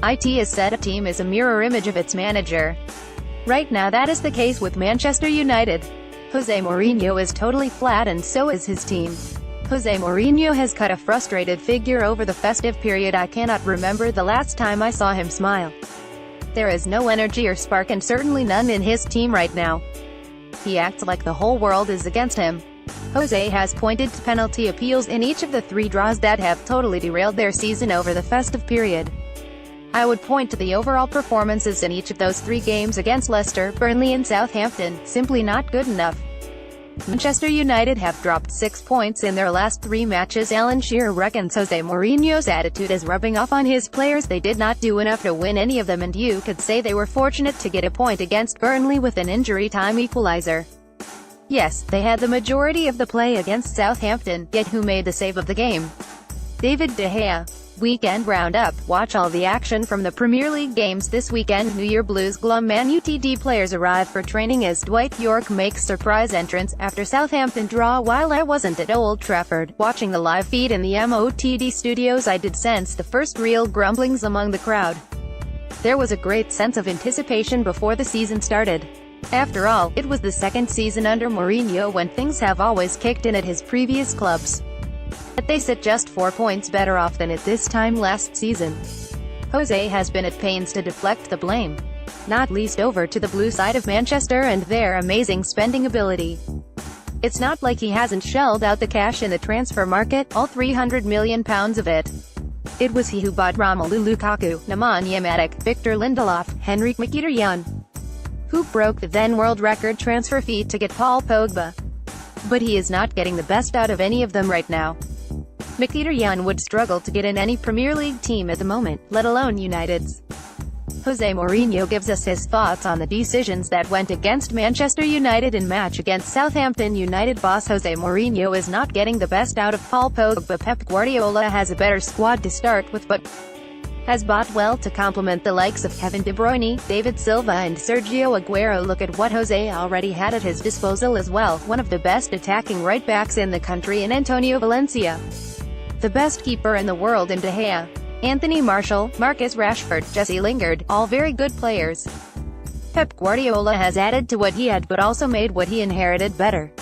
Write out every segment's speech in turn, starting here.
It is said a team is a mirror image of its manager. Right now that is the case with Manchester United. Jose Mourinho is totally flat and so is his team. Jose Mourinho has cut a frustrated figure over the festive period. I cannot remember the last time I saw him smile. There is no energy or spark and certainly none in his team right now. He acts like the whole world is against him. Jose has pointed to penalty appeals in each of the 3 draws that have totally derailed their season over the festive period. I would point to the overall performances in each of those 3 games against Leicester, Burnley and Southampton, simply not good enough. Manchester United have dropped 6 points in their last 3 matches. Alan Shearer reckons Jose Mourinho's attitude is rubbing off on his players. They did not do enough to win any of them, and you could say they were fortunate to get a point against Burnley with an injury time equalizer. Yes, they had the majority of the play against Southampton, yet who made the save of the game? David De Gea. Weekend Roundup. Watch all the action from the Premier League games this weekend. New Year Blues glum Man Utd players arrive for training as Dwight Yorke makes surprise entrance after Southampton draw. While I wasn't at Old Trafford, watching the live feed in the MOTD studios, I did sense the first real grumblings among the crowd. There was a great sense of anticipation before the season started. After all, it was the 2nd season under Mourinho when things have always kicked in at his previous clubs. But they sit just 4 points better off than at this time last season. Jose has been at pains to deflect the blame, not least over to the blue side of Manchester and their amazing spending ability. It's not like he hasn't shelled out the cash in the transfer market, all £300 million of it. It was he who bought Romelu Lukaku, Nemanja Matic, Victor Lindelof, Henrik Mkhitaryan, who broke the then world record transfer fee to get Paul Pogba. But he is not getting the best out of any of them right now. Mkhitaryan would struggle to get in any Premier League team at the moment, let alone United's. Jose Mourinho gives us his thoughts on the decisions that went against Manchester United in match against Southampton. United boss Jose Mourinho is not getting the best out of Paul Pogba. Pep Guardiola has a better squad to start with, but has bought well to complement the likes of Kevin De Bruyne, David Silva and Sergio Aguero. Look at what Jose already had at his disposal as well. One of the best attacking right-backs in the country in Antonio Valencia, the best keeper in the world in De Gea, Anthony Martial, Marcus Rashford, Jesse Lingard, all very good players. Pep Guardiola has added to what he had but also made what he inherited better.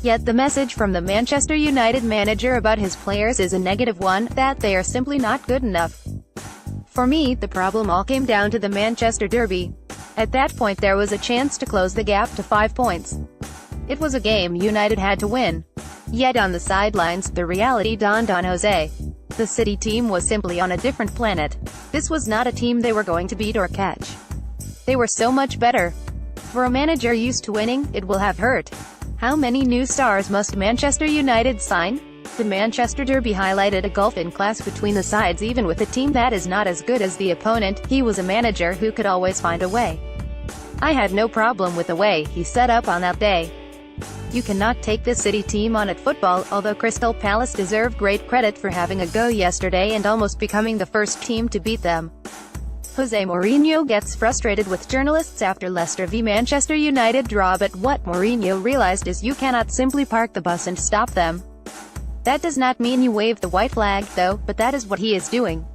Yet the message from the Manchester United manager about his players is a negative one, that they are simply not good enough. For me, the problem all came down to the Manchester derby. At that point there was a chance to close the gap to 5 points. It was a game United had to win. Yet on the sidelines, the reality dawned on Jose. The City team was simply on a different planet. This was not a team they were going to beat or catch. They were so much better. For a manager used to winning, it will have hurt. How many new stars must Manchester United sign? The Manchester derby highlighted a gulf in class between the sides. Even with a team that is not as good as the opponent, he was a manager who could always find a way. I had no problem with the way he set up on that day. You cannot take this City team on at football, although Crystal Palace deserve great credit for having a go yesterday and almost becoming the first team to beat them. Jose Mourinho gets frustrated with journalists after Leicester v Manchester United draw, but what Mourinho realized is you cannot simply park the bus and stop them. That does not mean you wave the white flag, though, but that is what he is doing.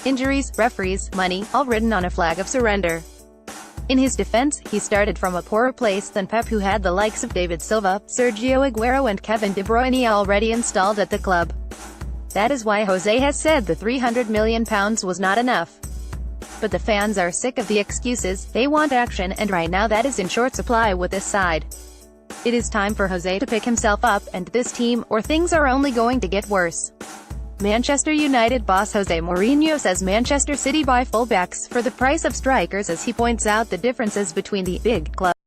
Injuries, referees, money, all written on a flag of surrender. In his defense, he started from a poorer place than Pep, who had the likes of David Silva, Sergio Aguero and Kevin De Bruyne already installed at the club. That is why Jose has said the £300 million was not enough. But the fans are sick of the excuses, they want action, and right now that is in short supply with this side. It is time for Jose to pick himself up, and this team, or things are only going to get worse. Manchester United boss Jose Mourinho says Manchester City buy fullbacks for the price of strikers as he points out the differences between the big clubs.